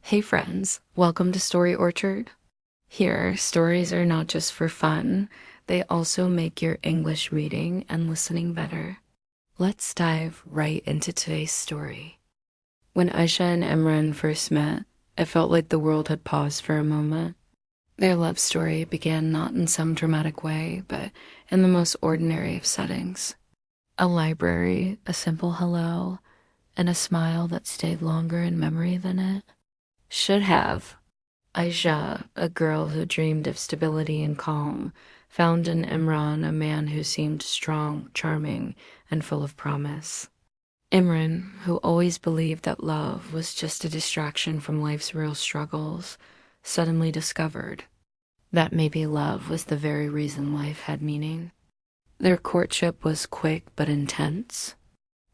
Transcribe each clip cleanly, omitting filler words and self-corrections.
Hey friends, welcome to Story Orchard. Here, stories are not just for fun, they also make your English reading and listening better. Let's dive right into today's story. When Aisha and Imran first met, it felt like the world had paused for a moment. Their love story began not in some dramatic way, but in the most ordinary of settings. A library, a simple hello, and a smile that stayed longer in memory than it should have. Aisha, a girl who dreamed of stability and calm, found in Imran a man who seemed strong, charming, and full of promise. Imran, who always believed that love was just a distraction from life's real struggles, suddenly discovered that maybe love was the very reason life had meaning. Their courtship was quick but intense.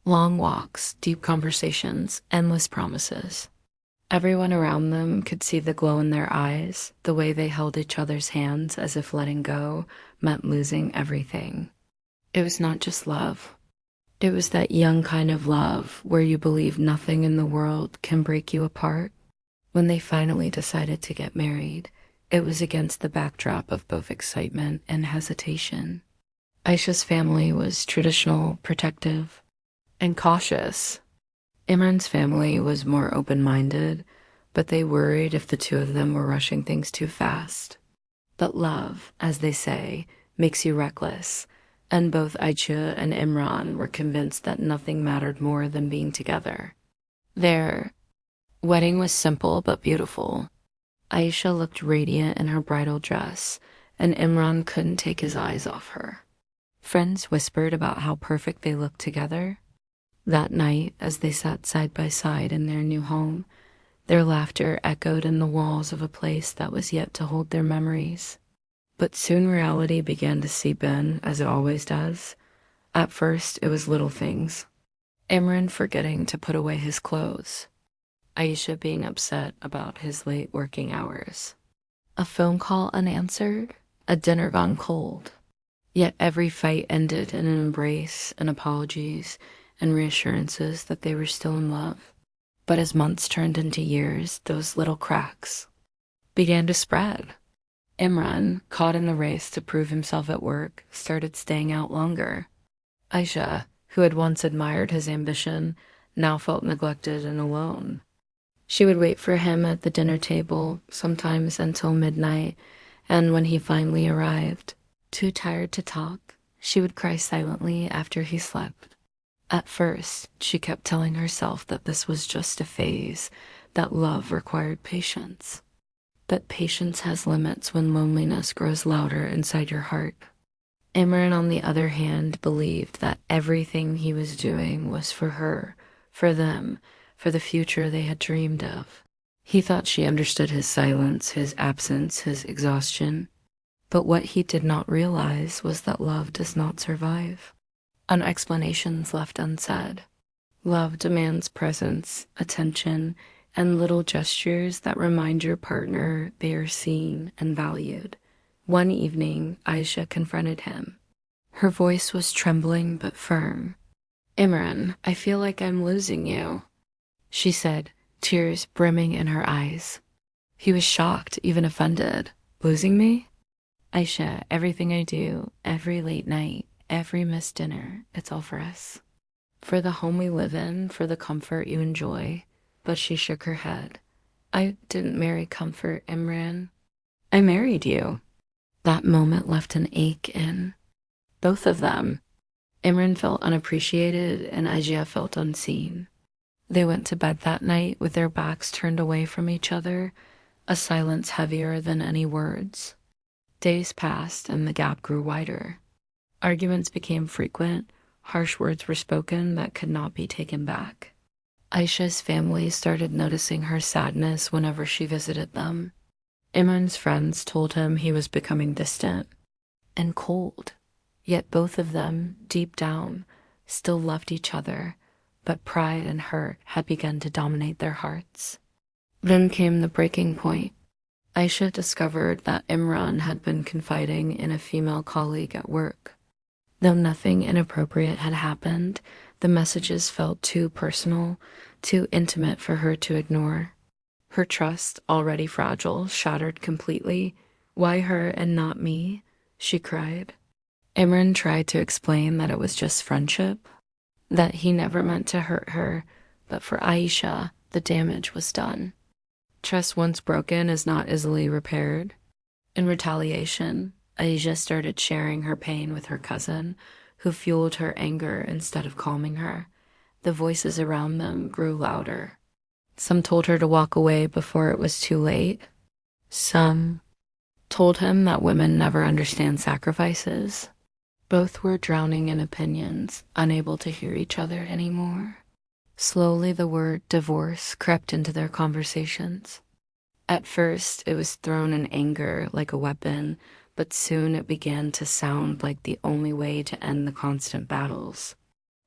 Long walks, deep conversations, endless promises. Everyone around them could see the glow in their eyes, the way they held each other's hands as if letting go meant losing everything. It was not just love. It was that young kind of love where you believe nothing in the world can break you apart. When they finally decided to get married, it was against the backdrop of both excitement and hesitation. Aisha's family was traditional, protective, and cautious. Imran's family was more open-minded, but they worried if the two of them were rushing things too fast. But love, as they say, makes you reckless, and both Aisha and Imran were convinced that nothing mattered more than being together. Their wedding was simple but beautiful. Aisha looked radiant in her bridal dress, and Imran couldn't take his eyes off her. Friends whispered about how perfect they looked together. That night, as they sat side by side in their new home, their laughter echoed in the walls of a place that was yet to hold their memories. But soon reality began to seep in, as it always does. At first, it was little things. Imran forgetting to put away his clothes. Aisha being upset about his late working hours. A phone call unanswered. A dinner gone cold. Yet every fight ended in an embrace and apologies and reassurances that they were still in love. But as months turned into years, those little cracks began to spread. Imran, caught in the race to prove himself at work, started staying out longer. Aisha, who had once admired his ambition, now felt neglected and alone. She would wait for him at the dinner table, sometimes until midnight, and when he finally arrived, too tired to talk, she would cry silently after he slept. At first, she kept telling herself that this was just a phase, that love required patience. But patience has limits when loneliness grows louder inside your heart. Imran, on the other hand, believed that everything he was doing was for her, for them, for the future they had dreamed of. He thought she understood his silence, his absence, his exhaustion. But what he did not realize was that love does not survive on explanations left unsaid. Love demands presence, attention, and little gestures that remind your partner they are seen and valued. One evening, Aisha confronted him. Her voice was trembling but firm. "Imran, I feel like I'm losing you," she said, tears brimming in her eyes. He was shocked, even offended. "Losing me?" "Aisha, everything I do, every late night, every missed dinner, it's all for us. For the home we live in, for the comfort you enjoy." But she shook her head. "I didn't marry comfort, Imran. I married you." That moment left an ache in both of them. Imran felt unappreciated and Aisha felt unseen. They went to bed that night with their backs turned away from each other, a silence heavier than any words. Days passed and the gap grew wider. Arguments became frequent, harsh words were spoken that could not be taken back. Aisha's family started noticing her sadness whenever she visited them. Imran's friends told him he was becoming distant and cold, yet both of them, deep down, still loved each other, but pride and hurt had begun to dominate their hearts. Then came the breaking point. Aisha discovered that Imran had been confiding in a female colleague at work. Though nothing inappropriate had happened, the messages felt too personal, too intimate for her to ignore. Her trust, already fragile, shattered completely. Why her and not me? She cried. Imran tried to explain that it was just friendship, that he never meant to hurt her, but for Aisha, the damage was done. Trust once broken is not easily repaired. In retaliation, Aisha started sharing her pain with her cousin, who fueled her anger instead of calming her. The voices around them grew louder. Some told her to walk away before it was too late. Some told him that women never understand sacrifices. Both were drowning in opinions, unable to hear each other anymore. Slowly, the word divorce crept into their conversations. At first, it was thrown in anger like a weapon, but soon it began to sound like the only way to end the constant battles.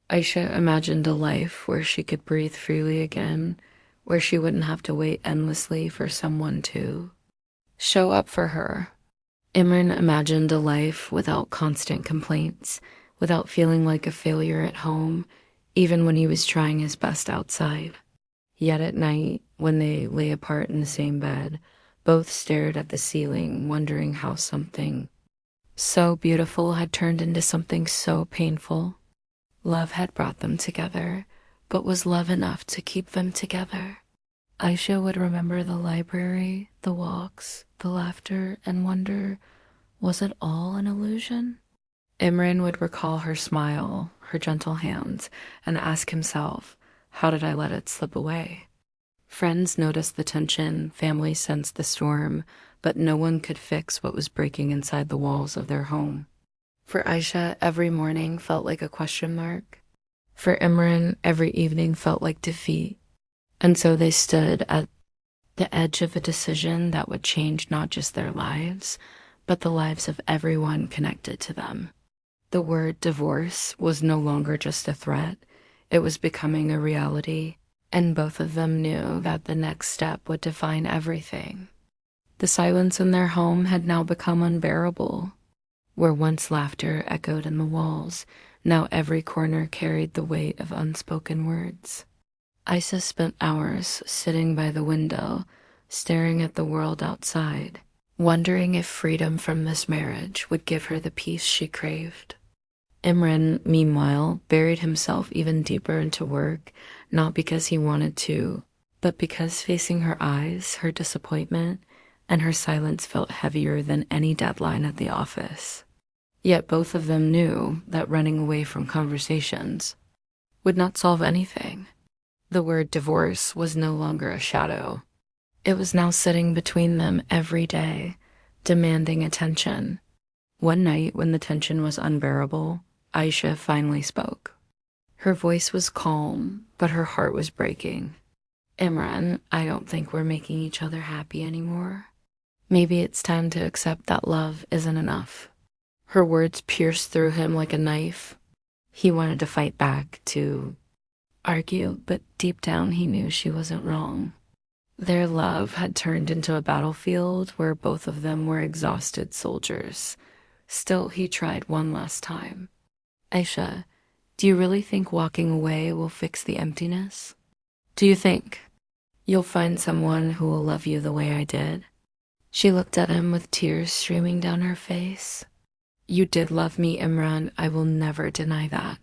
Aisha imagined a life where she could breathe freely again, where she wouldn't have to wait endlessly for someone to show up for her. Imran imagined a life without constant complaints, without feeling like a failure at home, even when he was trying his best outside. Yet at night, when they lay apart in the same bed, both stared at the ceiling, wondering how something so beautiful had turned into something so painful. Love had brought them together, but was love enough to keep them together? Aisha would remember the library, the walks, the laughter, and wonder, was it all an illusion? Imran would recall her smile, her gentle hands, and ask himself, how did I let it slip away? Friends noticed the tension, family sensed the storm, but no one could fix what was breaking inside the walls of their home. For Aisha, every morning felt like a question mark. For Imran, every evening felt like defeat. And so they stood at the edge of a decision that would change not just their lives, but the lives of everyone connected to them. The word divorce was no longer just a threat. It was becoming a reality, and both of them knew that the next step would define everything. The silence in their home had now become unbearable. Where once laughter echoed in the walls, now every corner carried the weight of unspoken words. Isa spent hours sitting by the window, staring at the world outside, wondering if freedom from this marriage would give her the peace she craved. Imran, meanwhile, buried himself even deeper into work, not because he wanted to, but because facing her eyes, her disappointment, and her silence felt heavier than any deadline at the office. Yet both of them knew that running away from conversations would not solve anything. The word divorce was no longer a shadow. It was now sitting between them every day, demanding attention. One night, when the tension was unbearable, Aisha finally spoke. Her voice was calm, but her heart was breaking. Imran, I don't think we're making each other happy anymore. Maybe it's time to accept that love isn't enough. Her words pierced through him like a knife. He wanted to fight back, to argue, but deep down he knew she wasn't wrong. Their love had turned into a battlefield where both of them were exhausted soldiers. Still, he tried one last time. Aisha, do you really think walking away will fix the emptiness? Do you think you'll find someone who will love you the way I did? She looked at him with tears streaming down her face. You did love me, Imran. I will never deny that.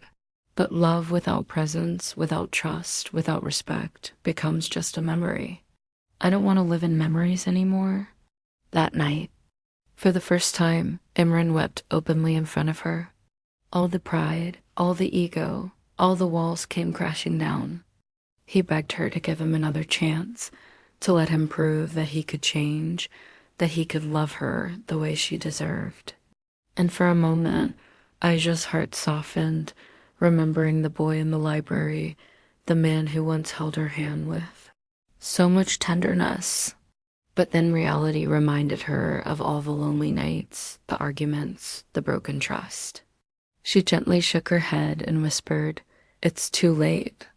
But love without presence, without trust, without respect, becomes just a memory. I don't want to live in memories anymore. That night, for the first time, Imran wept openly in front of her. All the pride, all the ego, all the walls came crashing down. He begged her to give him another chance, to let him prove that he could change, that he could love her the way she deserved. And for a moment, Aisha's heart softened, remembering the boy in the library, the man who once held her hand with so much tenderness. But then reality reminded her of all the lonely nights, the arguments, the broken trust. She gently shook her head and whispered, "It's too late."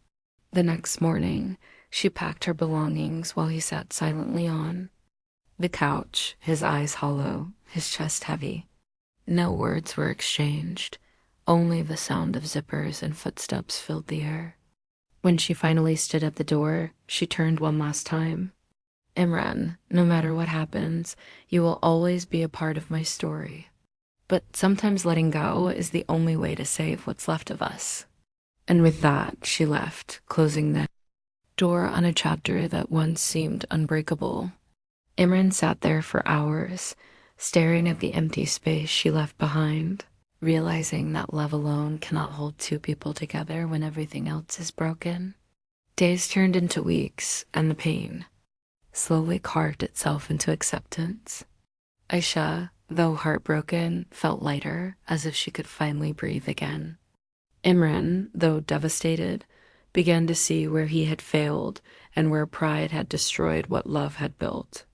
The next morning, she packed her belongings while he sat silently on the couch, his eyes hollow, his chest heavy. No words were exchanged. Only the sound of zippers and footsteps filled the air. When she finally stood at the door, she turned one last time. Imran, no matter what happens, you will always be a part of my story. But sometimes letting go is the only way to save what's left of us. And with that, she left, closing the door on a chapter that once seemed unbreakable. Imran sat there for hours, staring at the empty space she left behind, realizing that love alone cannot hold two people together when everything else is broken. Days turned into weeks, and the pain slowly carved itself into acceptance. Aisha, though heartbroken, felt lighter, as if she could finally breathe again. Imran, though devastated, began to see where he had failed and where pride had destroyed what love had built.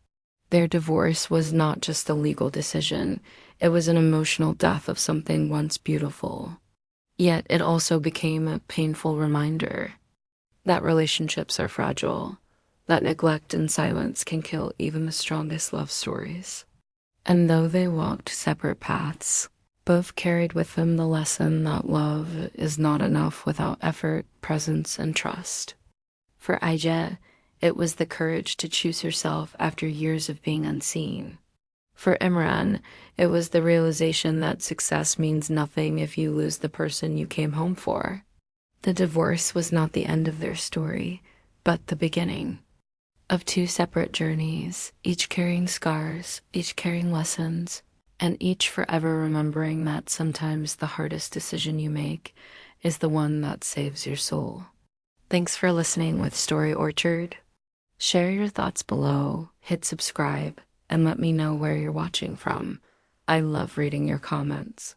Their divorce was not just a legal decision, it was an emotional death of something once beautiful. Yet it also became a painful reminder that relationships are fragile, that neglect and silence can kill even the strongest love stories. And though they walked separate paths, both carried with them the lesson that love is not enough without effort, presence, and trust. For Aija, it was the courage to choose herself after years of being unseen. For Imran, it was the realization that success means nothing if you lose the person you came home for. The divorce was not the end of their story, but the beginning of two separate journeys, each carrying scars, each carrying lessons, and each forever remembering that sometimes the hardest decision you make is the one that saves your soul. Thanks for listening with Story Orchard. Share your thoughts below, hit subscribe, and let me know where you're watching from. I love reading your comments.